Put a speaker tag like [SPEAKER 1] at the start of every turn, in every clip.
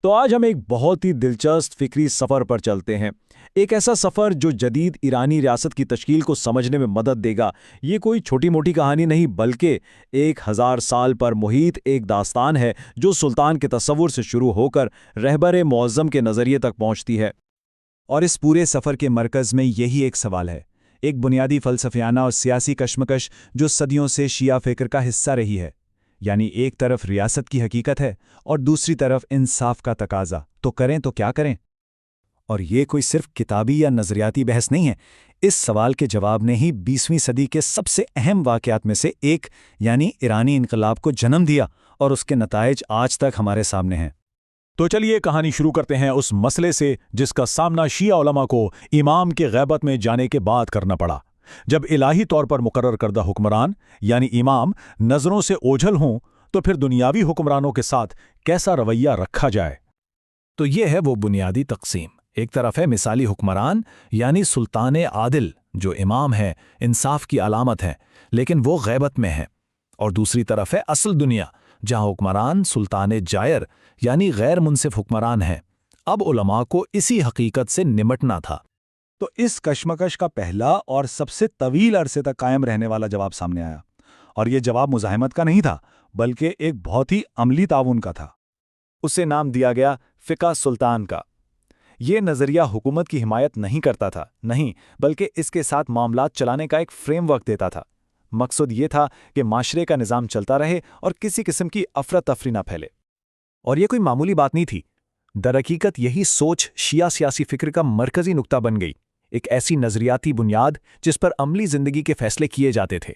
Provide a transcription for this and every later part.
[SPEAKER 1] تو آج ہم ایک بہت ہی دلچسپ فکری سفر پر چلتے ہیں۔ ایک ایسا سفر جو جدید ایرانی ریاست کی تشکیل کو سمجھنے میں مدد دے گا۔ یہ کوئی چھوٹی موٹی کہانی نہیں بلکہ 1000 سال پر محیط ایک داستان ہے جو سلطان کے تصور سے شروع ہو کر رہبر معظم کے نظریے تک پہنچتی ہے۔
[SPEAKER 2] اور اس پورے سفر کے مرکز میں یہی ایک سوال ہے، ایک بنیادی فلسفیانہ اور سیاسی کشمکش جو صدیوں سے شیعہ فکر کا حصہ رہی ہے۔ یعنی ایک طرف ریاست کی حقیقت ہے اور دوسری طرف انصاف کا تقاضا، تو کریں تو کیا کریں؟ اور یہ کوئی صرف کتابی یا نظریاتی بحث نہیں ہے، اس سوال کے جواب نے ہی 20ویں صدی کے سب سے اہم واقعات میں سے ایک یعنی ایرانی انقلاب کو جنم دیا، اور اس کے نتائج آج تک ہمارے سامنے ہیں۔
[SPEAKER 1] تو چلیے کہانی شروع کرتے ہیں اس مسئلے سے جس کا سامنا شیعہ علماء کو امام کے غیبت میں جانے کے بعد کرنا پڑا۔ جب الہی طور پر مقرر کردہ حکمران یعنی امام نظروں سے اوجھل ہوں تو پھر دنیاوی حکمرانوں کے ساتھ کیسا رویہ رکھا جائے؟
[SPEAKER 2] تو یہ ہے وہ بنیادی تقسیم۔ ایک طرف ہے مثالی حکمران یعنی سلطان عادل جو امام ہے، انصاف کی علامت ہے، لیکن وہ غیبت میں ہے۔ اور دوسری طرف ہے اصل دنیا جہاں حکمران سلطان جائر یعنی غیر منصف حکمران ہے۔ اب علماء کو اسی حقیقت سے نمٹنا تھا۔
[SPEAKER 3] تو اس کشمکش کا پہلا اور سب سے طویل عرصے تک قائم رہنے والا جواب سامنے آیا، اور یہ جواب مزاحمت کا نہیں تھا بلکہ ایک بہت ہی عملی تعاون کا تھا۔
[SPEAKER 2] اسے نام دیا گیا فقہ سلطان کا۔ یہ نظریہ حکومت کی حمایت نہیں کرتا تھا، نہیں، بلکہ اس کے ساتھ معاملات چلانے کا ایک فریم ورک دیتا تھا۔ مقصد یہ تھا کہ معاشرے کا نظام چلتا رہے اور کسی قسم کی افراتفری نہ پھیلے۔ اور یہ کوئی معمولی بات نہیں تھی۔ درحقیقت یہی سوچ شیعہ سیاسی فکر کا مرکزی نقطہ بن گئی، ایک ایسی نظریاتی بنیاد جس پر عملی زندگی کے فیصلے کیے جاتے تھے۔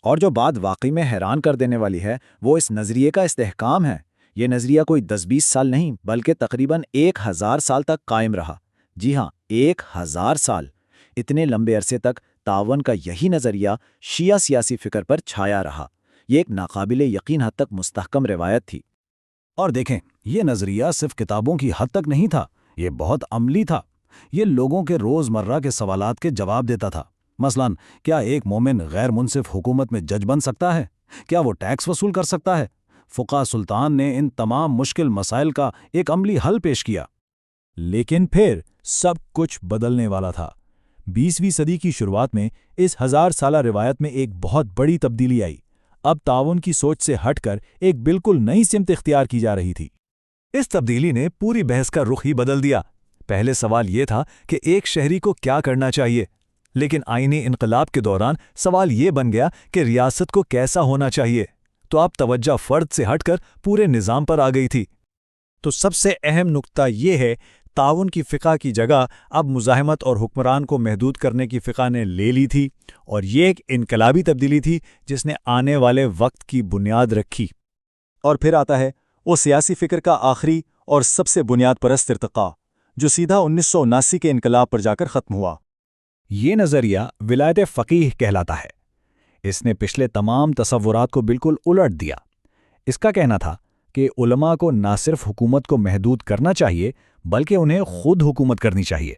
[SPEAKER 3] اور جو بات واقعی میں حیران کر دینے والی ہے وہ اس نظریے کا استحکام ہے۔ یہ نظریہ کوئی 10-20 سال نہیں بلکہ تقریباً 1000 سال تک قائم رہا۔ جی ہاں، 1000 سال۔ اتنے لمبے عرصے تک تعاون کا یہی نظریہ شیعہ سیاسی فکر پر چھایا رہا۔ یہ ایک ناقابل یقین حد تک مستحکم روایت تھی۔
[SPEAKER 2] اور دیکھیں، یہ نظریہ صرف کتابوں کی حد تک نہیں تھا، یہ بہت عملی تھا۔ یہ لوگوں کے روزمرہ کے سوالات کے جواب دیتا تھا۔ مثلاً، کیا ایک مومن غیر منصف حکومت میں جج بن سکتا ہے؟ کیا وہ ٹیکس وصول کر سکتا ہے؟ فقہ سلطان نے ان تمام مشکل مسائل کا ایک عملی حل پیش کیا۔
[SPEAKER 1] لیکن پھر سب کچھ بدلنے والا تھا۔ 20ویں صدی کی شروعات میں اس 1000 سالہ روایت میں ایک بہت بڑی تبدیلی آئی۔ اب تعاون کی سوچ سے ہٹ کر ایک بالکل نئی سمت اختیار کی جا رہی تھی۔
[SPEAKER 2] اس تبدیلی نے پوری بحث کا رخ ہی بدل دیا۔ پہلے سوال یہ تھا کہ ایک شہری کو کیا کرنا چاہیے، لیکن آئینی انقلاب کے دوران سوال یہ بن گیا کہ ریاست کو کیسا ہونا چاہیے۔ تو اب توجہ فرد سے ہٹ کر پورے نظام پر آ گئی تھی۔
[SPEAKER 1] تو سب سے اہم نقطہ یہ ہے، تعاون کی فقہ کی جگہ اب مزاحمت اور حکمران کو محدود کرنے کی فقہ نے لے لی تھی، اور یہ ایک انقلابی تبدیلی تھی جس نے آنے والے وقت کی بنیاد رکھی۔
[SPEAKER 3] اور پھر آتا ہے وہ سیاسی فکر کا آخری اور سب سے بنیاد پرست ارتقاء جو سیدھا 1979 کے انقلاب پر جا کر ختم ہوا۔
[SPEAKER 2] یہ نظریہ ولایت فقیہ کہلاتا ہے۔ اس نے پچھلے تمام تصورات کو بالکل الٹ دیا۔ اس کا کہنا تھا کہ علماء کو نہ صرف حکومت کو محدود کرنا چاہیے بلکہ انہیں خود حکومت کرنی چاہیے۔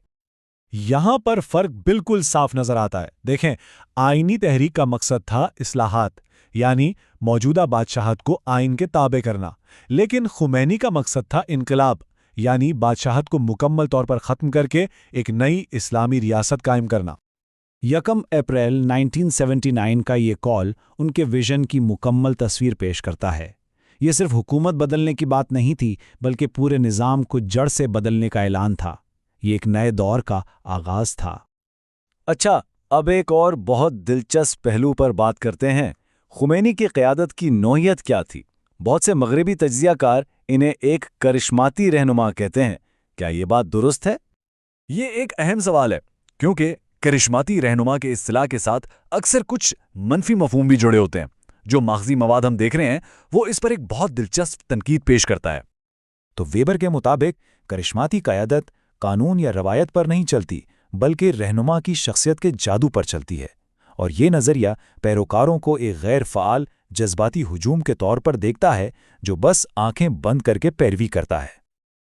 [SPEAKER 1] یہاں پر فرق بالکل صاف نظر آتا ہے۔ دیکھیں، آئینی تحریک کا مقصد تھا اصلاحات، یعنی موجودہ بادشاہت کو آئین کے تابع کرنا، لیکن خمینی کا مقصد تھا انقلاب، یعنی بادشاہت کو مکمل طور پر ختم کر کے ایک نئی اسلامی ریاست قائم کرنا۔
[SPEAKER 2] 1 اپریل 1979 کا یہ کال ان کے ویژن کی مکمل تصویر پیش کرتا ہے۔ یہ صرف حکومت بدلنے کی بات نہیں تھی بلکہ پورے نظام کو جڑ سے بدلنے کا اعلان تھا۔ یہ ایک نئے دور کا آغاز تھا۔
[SPEAKER 3] اچھا، اب ایک اور بہت دلچسپ پہلو پر بات کرتے ہیں۔ خمینی کی قیادت کی نوعیت کیا تھی؟ بہت سے مغربی تجزیہ کار انہیں ایک کرشماتی رہنما کہتے ہیں۔ کیا یہ بات درست ہے؟
[SPEAKER 1] یہ ایک اہم سوال ہے، کیونکہ کرشماتی رہنما کے اصطلاح کے ساتھ اکثر کچھ منفی مفہوم بھی جڑے ہوتے ہیں۔ جو ماخذی مواد ہم دیکھ رہے ہیں وہ اس پر ایک بہت دلچسپ تنقید پیش کرتا ہے۔
[SPEAKER 2] تو ویبر کے مطابق کرشماتی قیادت قانون یا روایت پر نہیں چلتی بلکہ رہنما کی شخصیت کے جادو پر چلتی ہے، اور یہ نظریہ پیروکاروں کو ایک غیر فعال جذباتی ہجوم کے طور پر دیکھتا ہے جو بس آنکھیں بند کر کے پیروی کرتا ہے۔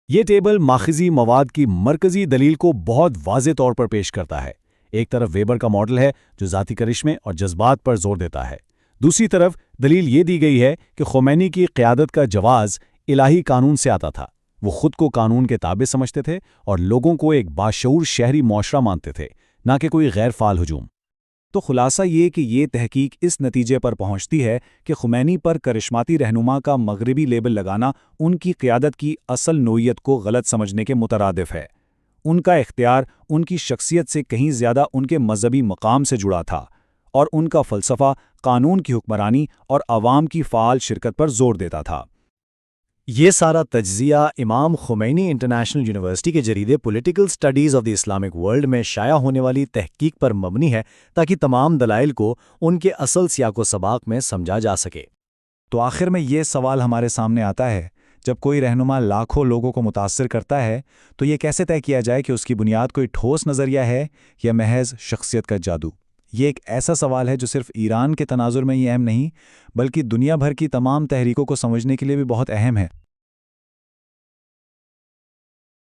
[SPEAKER 1] یہ ٹیبل ماخذی مواد کی مرکزی دلیل کو بہت واضح طور پر پیش کرتا ہے۔ ایک طرف ویبر کا ماڈل ہے جو ذاتی کرشمے اور جذبات پر زور دیتا ہے، دوسری طرف دلیل یہ دی گئی ہے کہ خمینی کی قیادت کا جواز الہی قانون سے آتا تھا، وہ خود کو قانون کے تابع سمجھتے تھے اور لوگوں کو ایک باشعور شہری معاشرہ مانتے تھے، نہ کہ کوئی غیر فعال ہجوم۔
[SPEAKER 2] تو خلاصہ یہ کہ یہ تحقیق اس نتیجے پر پہنچتی ہے کہ خمینی پر کرشماتی رہنما کا مغربی لیبل لگانا ان کی قیادت کی اصل نوعیت کو غلط سمجھنے کے مترادف ہے۔ ان کا اختیار ان کی شخصیت سے کہیں زیادہ ان کے مذہبی مقام سے جڑا تھا، اور ان کا فلسفہ قانون کی حکمرانی اور عوام کی فعال شرکت پر زور دیتا تھا۔
[SPEAKER 3] یہ سارا تجزیہ امام خمینی انٹرنیشنل یونیورسٹی کے جریدے political studies of the Islamic world میں شائع ہونے والی تحقیق پر مبنی ہے، تاکہ تمام دلائل کو ان کے اصل سیاق و سباق میں سمجھا جا سکے۔
[SPEAKER 2] تو آخر میں یہ سوال ہمارے سامنے آتا ہے، جب کوئی رہنما لاکھوں لوگوں کو متاثر کرتا ہے تو یہ کیسے طے کیا جائے کہ اس کی بنیاد کوئی ٹھوس نظریہ ہے یا محض شخصیت کا جادو؟ یہ ایک ایسا سوال ہے جو صرف ایران کے تناظر میں ہی اہم نہیں، بلکہ دنیا بھر کی تمام تحریکوں کو سمجھنے کے لیے بھی بہت اہم ہے۔